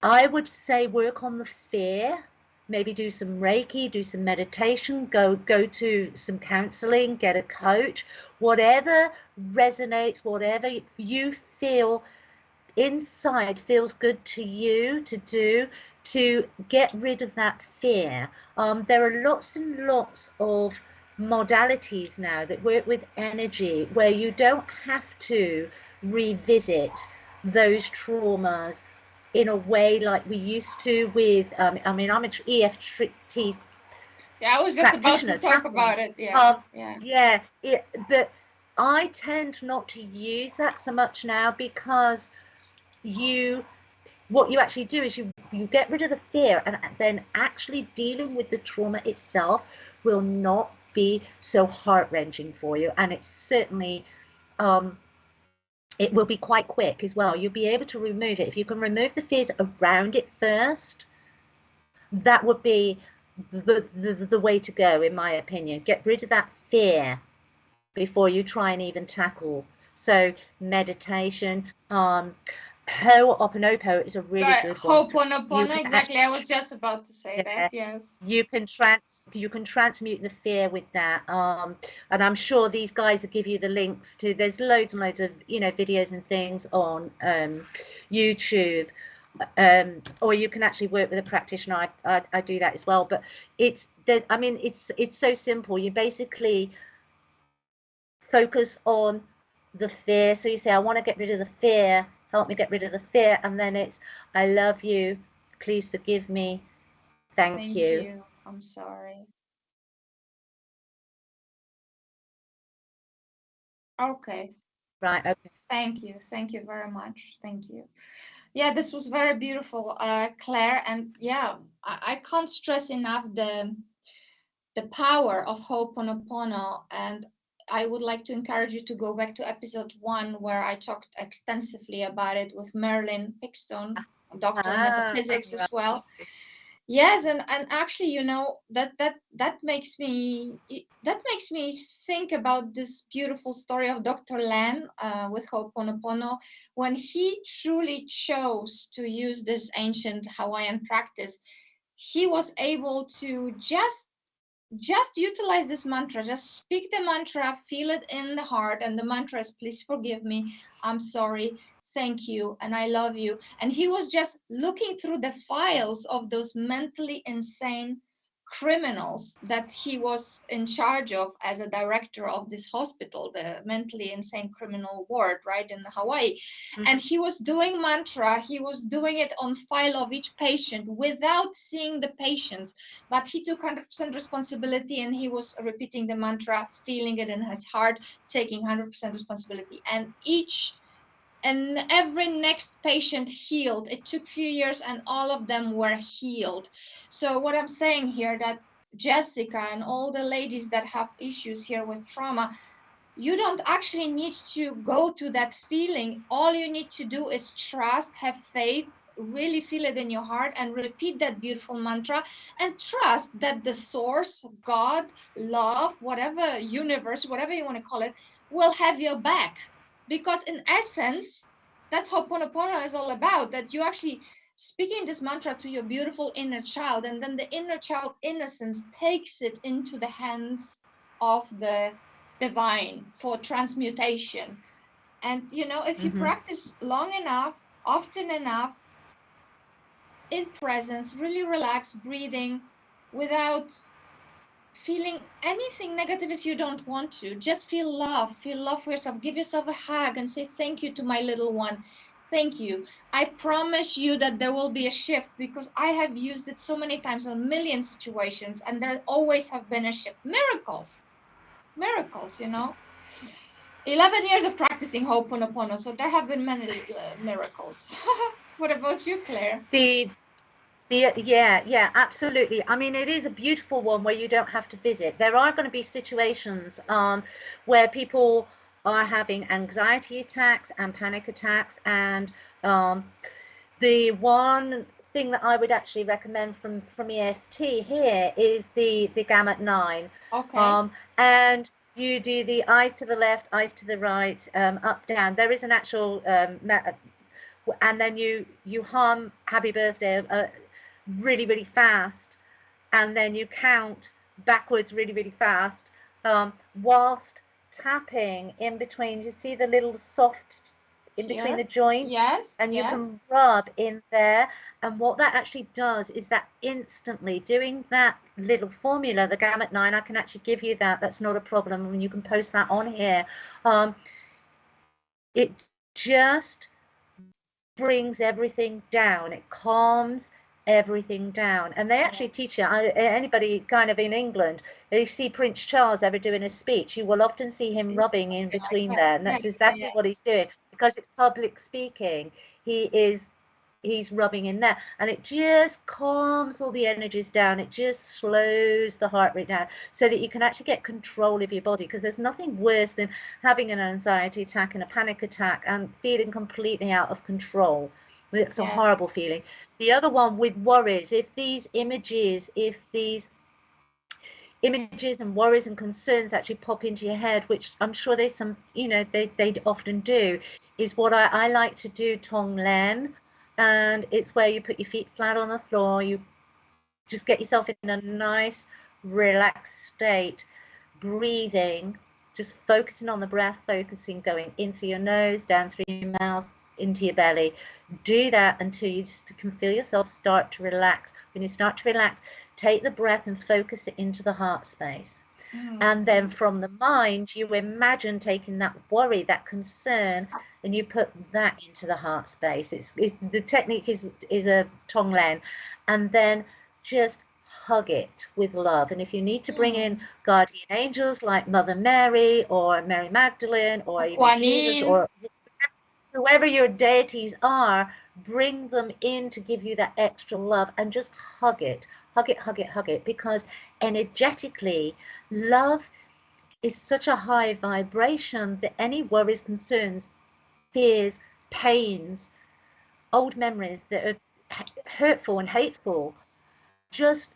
Speaker 3: I would say work on the fear, maybe do some Reiki, do some meditation, go to some counseling, get a coach, whatever resonates, whatever you feel inside feels good to you to do, to get rid of that fear. There are lots and lots of modalities now that work with energy where you don't have to revisit those traumas in a way like we used to with I mean, I'm an EFT
Speaker 2: Yeah, I was just about to talk about it. Yeah.
Speaker 3: But I tend not to use that so much now, because what you actually do is you get rid of the fear, and then actually dealing with the trauma itself will not be so heart-wrenching for you, and it's certainly it will be quite quick as well. You'll be able to remove it. If you can remove the fears around it first, that would be the way to go, in my opinion. Get rid of that fear before you try and even tackle. So meditation, Ho'oponopono is a really good one.
Speaker 2: Ho'oponopono, exactly. I was just about to say that. Yes.
Speaker 3: You can transmute the fear with that. And I'm sure these guys will give you the links to. There's loads and loads of videos and things on YouTube. Or you can actually work with a practitioner. I do that as well. But it's so simple. You basically focus on the fear. So you say, I want to get rid of the fear. Help me get rid of the fear. And then it's, I love you. Please forgive me. Thank you.
Speaker 2: I'm sorry. Okay.
Speaker 3: Right. Okay.
Speaker 2: Thank you. Thank you very much. Thank you. Yeah, this was very beautiful, Claire. And yeah, I can't stress enough the power of Ho'oponopono. And I would like to encourage you to go back to episode 1, where I talked extensively about it with Merlin Pixton, a doctor of metaphysics as well. Yes, and actually, that makes me think about this beautiful story of Dr. Len with Ho'oponopono, when he truly chose to use this ancient Hawaiian practice. He was able to just utilize this mantra, just speak the mantra, feel it in the heart, and the mantra is, please forgive me, I'm sorry, thank you, and I love you. And he was just looking through the files of those mentally insane criminals that he was in charge of as a director of this hospital, the mentally insane criminal ward, right, in Hawaii. Mm-hmm. And he was doing mantra, he was doing it on file of each patient without seeing the patient, but he took 100% responsibility, and he was repeating the mantra, feeling it in his heart, taking 100% responsibility. And every next patient healed. It took a few years, and all of them were healed. So what I'm saying here, that Jessica and all the ladies that have issues here with trauma, you don't actually need to go to that feeling. All you need to do is trust, have faith, really feel it in your heart, and repeat that beautiful mantra, and trust that the source, God, love, whatever, universe, whatever you want to call it, will have your back. Because in essence, that's how Ho'oponopono is all about, that you actually speaking this mantra to your beautiful inner child, and then the inner child innocence takes it into the hands of the divine for transmutation. And, if you practice long enough, often enough, in presence, really relax, breathing, without feeling anything negative. If you don't want to, just feel love for yourself, give yourself a hug and say thank you to my little one, thank you. I promise you that there will be a shift, because I have used it so many times on million situations, and there always have been a shift. Miracles 11 years of practicing Ho'oponopono, so there have been many miracles. What about you, Claire?
Speaker 3: Yeah, absolutely. I mean, it is a beautiful one where you don't have to visit. There are going to be situations where people are having anxiety attacks and panic attacks, and the one thing that I would actually recommend from EFT here is the Gamut 9.
Speaker 2: Okay.
Speaker 3: And you do the eyes to the left, eyes to the right, up, down. There is an actual and then you hum happy birthday really, really fast, and then you count backwards really, really fast, whilst tapping in between. You see the little soft in between
Speaker 2: Here.
Speaker 3: the joints.
Speaker 2: Yes.
Speaker 3: And you
Speaker 2: yes.
Speaker 3: can rub in there. And what that actually does is that instantly doing that little formula, the gamut 9, I can actually give you that. That's not a problem. And you can post that on here. It just brings everything down. It calms everything down. And they actually teach it. Anybody kind of in England, they see Prince Charles ever doing a speech, you will often see him rubbing in between there. And that's exactly what he's doing. Because it's public speaking, he's rubbing in there, and it just calms all the energies down. It just slows the heart rate down so that you can actually get control of your body, because there's nothing worse than having an anxiety attack and a panic attack and feeling completely out of control. It's a horrible feeling. The other one with worries, if these images and worries and concerns actually pop into your head, which I'm sure there's some, they often do, is what I like to do Tonglen. And it's where you put your feet flat on the floor, you just get yourself in a nice relaxed state, breathing, just focusing on the breath, focusing going in through your nose, down through your mouth, into your belly. Do that until you just can feel yourself start to relax. When you start to relax, take the breath and focus it into the heart space. And then from the mind, you imagine taking that worry, that concern, and you put that into the heart space. The technique is a Tonglen, and then just hug it with love. And if you need to bring in guardian angels like Mother Mary or Mary Magdalene or even Jesus or whoever your deities are, bring them in to give you that extra love, and just hug it, hug it, hug it, hug it, because energetically, love is such a high vibration that any worries, concerns, fears, pains, old memories that are hurtful and hateful, just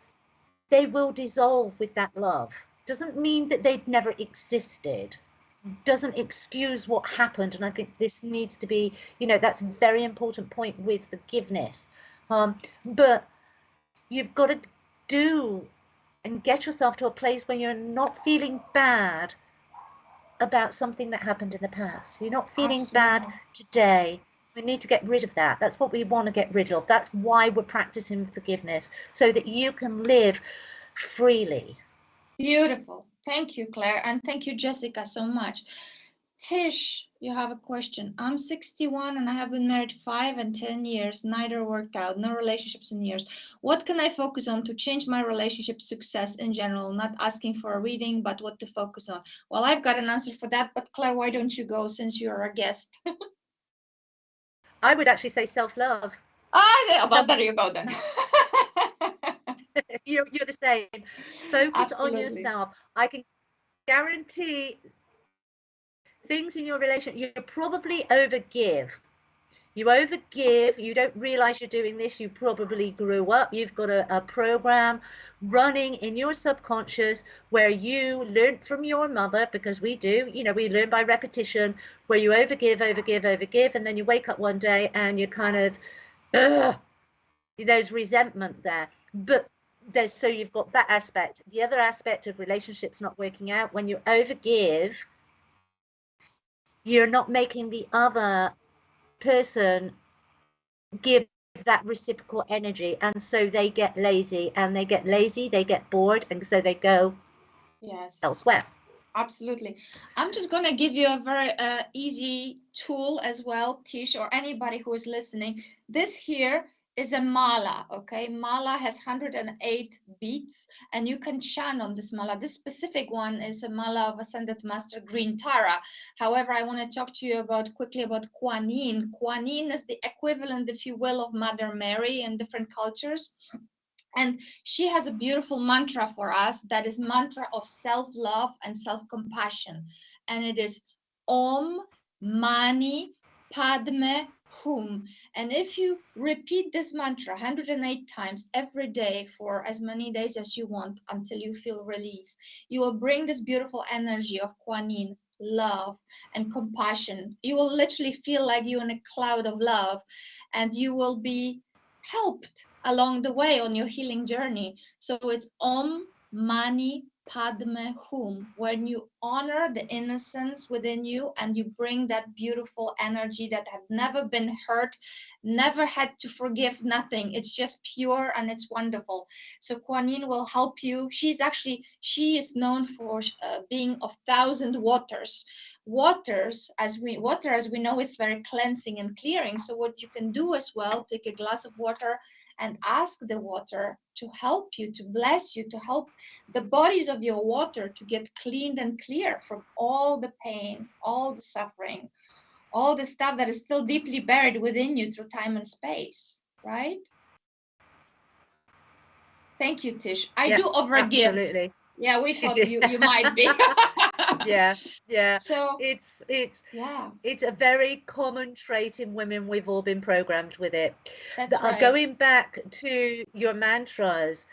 Speaker 3: they will dissolve with that love. Doesn't mean that they've never existed, doesn't excuse what happened. And I think this needs to be, that's a very important point with forgiveness. But you've got to do and get yourself to a place where you're not feeling bad about something that happened in the past. You're not feeling bad today. We need to get rid of that. That's what we want to get rid of. That's why we're practicing forgiveness, so that you can live freely.
Speaker 2: Beautiful. Thank you, Claire. And thank you, Jessica, so much. Tish, you have a question. I'm 61 and I have been married 5 and 10 years. Neither worked out. No relationships in years. What can I focus on to change my relationship success in general? Not asking for a reading, but what to focus on. Well, I've got an answer for that. But Claire, why don't you go, since you're a guest?
Speaker 3: I would actually say self-love.
Speaker 2: Well, there you go then.
Speaker 3: You're the same. Focus on
Speaker 2: Absolutely.
Speaker 3: yourself. I can guarantee things in your relationship, you probably overgive. You overgive, you don't realize you're doing this, you probably grew up, you've got a program running in your subconscious where you learned from your mother, because we do, we learn by repetition, where you overgive, and then you wake up one day and you're kind of, there's resentment there. But so you've got that aspect. The other aspect of relationships not working out, when you overgive, you're not making the other person give that reciprocal energy, and so they get lazy, they get bored, and so they go elsewhere.
Speaker 2: Absolutely. I'm just going to give you a very easy tool as well, Tish, or anybody who is listening. This here is a mala, okay? Mala has 108 beats, and you can chant on this mala. This specific one is a mala of Ascended Master Green Tara. However, I want to talk to you quickly about Kuan Yin. Kuan Yin is the equivalent, if you will, of Mother Mary in different cultures. And she has a beautiful mantra for us that is mantra of self-love and self-compassion. And it is Om Mani Padme Hum. And if you repeat this mantra 108 times every day for as many days as you want until you feel relief, you will bring this beautiful energy of Kuan Yin, love and compassion. You will literally feel like you're in a cloud of love, and you will be helped along the way on your healing journey. So it's Om Mani Padme Hum, when you honor the innocence within you and you bring that beautiful energy that had never been hurt, never had to forgive, nothing. It's just pure and it's wonderful. So Kuan Yin will help you. She is known for being of 1,000 waters. Water, as we know, is very cleansing and clearing. So what you can do as well, take a glass of water and ask the water to help you, to bless you, to help the bodies of your water to get cleaned and clear from all the pain, all the suffering, all the stuff that is still deeply buried within you through time and space, right? Thank you, Tish. I do overgive.
Speaker 3: Absolutely.
Speaker 2: Yeah, we thought you might be.
Speaker 3: yeah.
Speaker 2: So
Speaker 3: it's a very common trait in women. We've all been programmed with it.
Speaker 2: That's right.
Speaker 3: Going back to your mantras,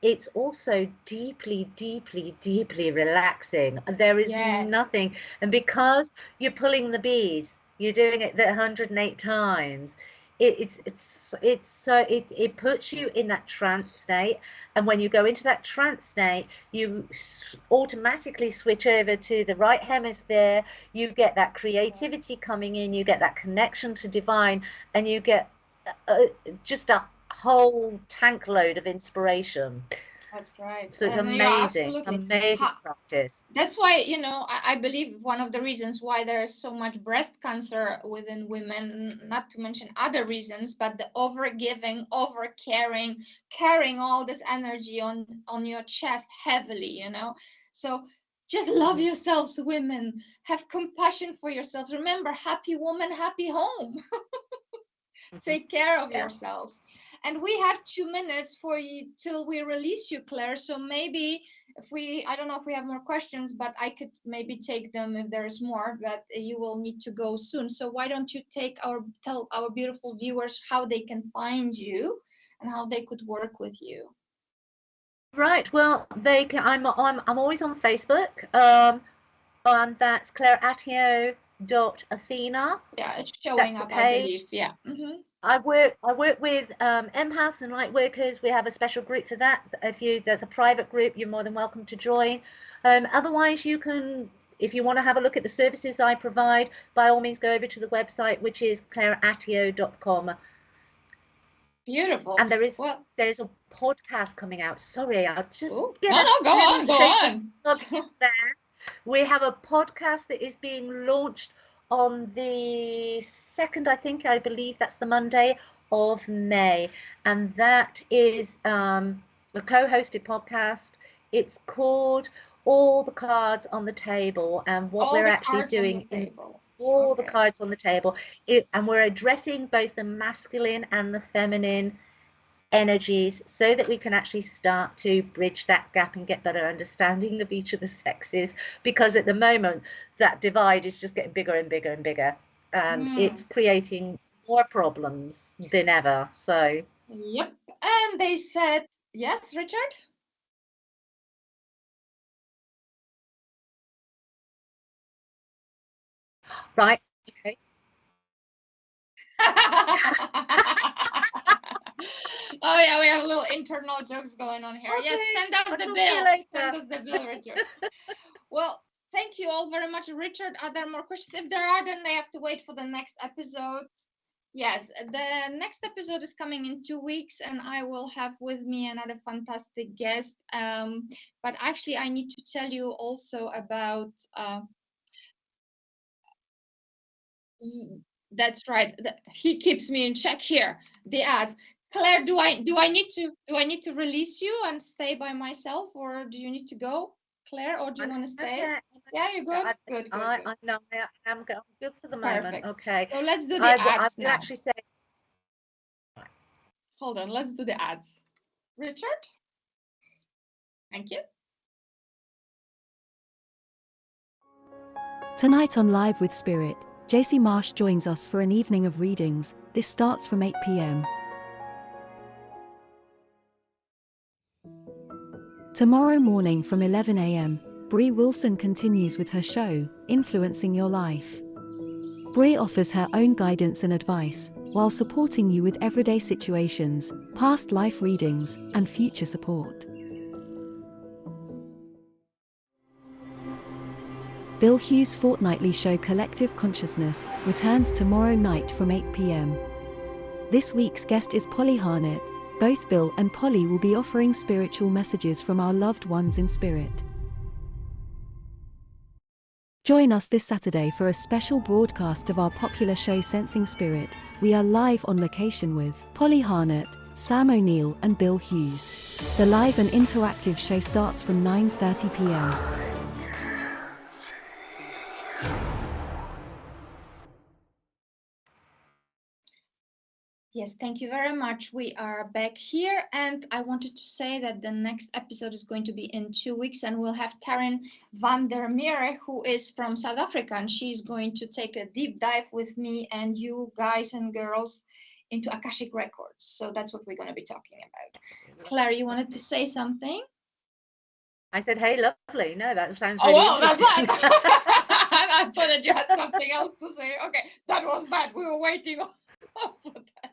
Speaker 3: it's also deeply, deeply, deeply relaxing. There is nothing, and because you're pulling the beads, you're doing it 108 times. It puts you in that trance state, and when you go into that trance state, you automatically switch over to the right hemisphere. You get that creativity coming in, you get that connection to divine, and you get just a whole tank load of inspiration.
Speaker 2: That's right.
Speaker 3: So it's amazing practice.
Speaker 2: That's why, I believe one of the reasons why there is so much breast cancer within women, not to mention other reasons, but the overgiving, overcaring, carrying all this energy on your chest heavily, So just love yourselves, women. Have compassion for yourselves. Remember, happy woman, happy home. Take care of yourselves. And we have 2 minutes for you till we release you, Claire. So maybe I don't know if we have more questions, but I could maybe take them if there's more, but you will need to go soon. So why don't you tell our beautiful viewers how they can find you and how they could work with you?
Speaker 3: Right. Well, they can. I'm always on Facebook. And that's Claire Atyeo .Athena.
Speaker 2: Yeah, it's showing up, I believe. Yeah.
Speaker 3: I work with empaths and light workers. We have a special group for that. There's a private group, you're more than welcome to join. Otherwise, you can, if you want to have a look at the services I provide, by all means go over to the website, which is claireatyeo.com.
Speaker 2: Beautiful.
Speaker 3: And there's a podcast coming out. Sorry, I'll just
Speaker 2: go on.
Speaker 3: There. We have a podcast that is being launched on the 2nd, I believe that's the Monday of May. And that is a co-hosted podcast. It's called All the Cards on the Table. And what we're actually doing is all the cards on the table. And we're addressing both the masculine and the feminine energies so that we can actually start to bridge that gap and get better understanding of each of the sexes, because at the moment that divide is just getting bigger and bigger and bigger, and it's creating more problems than ever. So
Speaker 2: yep. And they said yes, Richard.
Speaker 3: Right. Okay.
Speaker 2: Oh yeah, we have little internal jokes going on here. Okay. Yes, send us the bill. Send us the bill, Richard. Well, thank you all very much, Richard. Are there more questions? If there are, then they have to wait for the next episode. Yes, the next episode is coming in 2 weeks, and I will have with me another fantastic guest. But actually, I need to tell you also about. That's right. He keeps me in check here. The ads. Claire, do I need to release you and stay by myself, or do you need to go, Claire, or do you want to stay?
Speaker 3: Okay.
Speaker 2: Yeah, you're good. Good.
Speaker 3: I'm good for the moment.
Speaker 2: Perfect.
Speaker 3: Okay.
Speaker 2: So let's do the ads now.
Speaker 3: Actually say.
Speaker 2: Hold on. Let's do the ads. Richard. Thank you.
Speaker 4: Tonight on Live with Spirit, JC Marsh joins us for an evening of readings. This starts from 8 p.m. Tomorrow morning from 11 a.m., Bree Wilson continues with her show, Influencing Your Life. Bree offers her own guidance and advice, while supporting you with everyday situations, past life readings, and future support. Bill Hughes' fortnightly show Collective Consciousness returns tomorrow night from 8 p.m. This week's guest is Polly Harnett. Both Bill and Polly will be offering spiritual messages from our loved ones in spirit. Join us this Saturday for a special broadcast of our popular show Sensing Spirit. We are live on location with Polly Harnett, Sam O'Neill and Bill Hughes. The live and interactive show starts from 9:30 p.m.
Speaker 2: Yes, thank you very much. We are back here, and I wanted to say that the next episode is going to be in 2 weeks, and we'll have Taryn van der Mere, who is from South Africa, and she's going to take a deep dive with me and you guys and girls into Akashic Records. So that's what we're going to be talking about. Claire, you wanted to say something?
Speaker 3: I said, hey, lovely. No, that sounds
Speaker 2: Oh,
Speaker 3: really
Speaker 2: well, that's
Speaker 3: interesting.
Speaker 2: that. I thought that you had something else to say. Okay, that was that. We were waiting for that.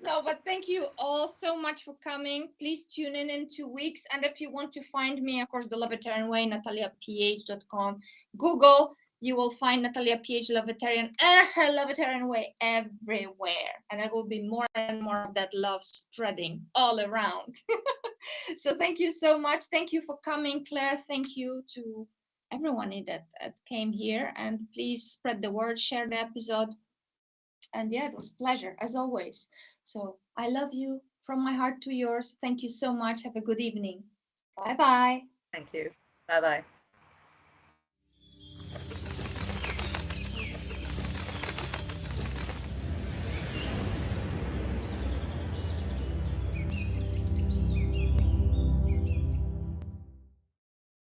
Speaker 2: No, but thank you all so much for coming. Please tune in 2 weeks. And if you want to find me, of course, the Lovetarian Way, nataliaph.com. Google, you will find Natalia PH Lovetarian and her Lovetarian Way everywhere. And there will be more and more of that love spreading all around. So thank you so much. Thank you for coming, Claire. Thank you to everyone that came here. And please spread the word, share the episode. And yeah, it was a pleasure as always. So I love you from my heart to yours. Thank you so much. Have a good evening. Bye-bye.
Speaker 3: Thank you. Bye-bye.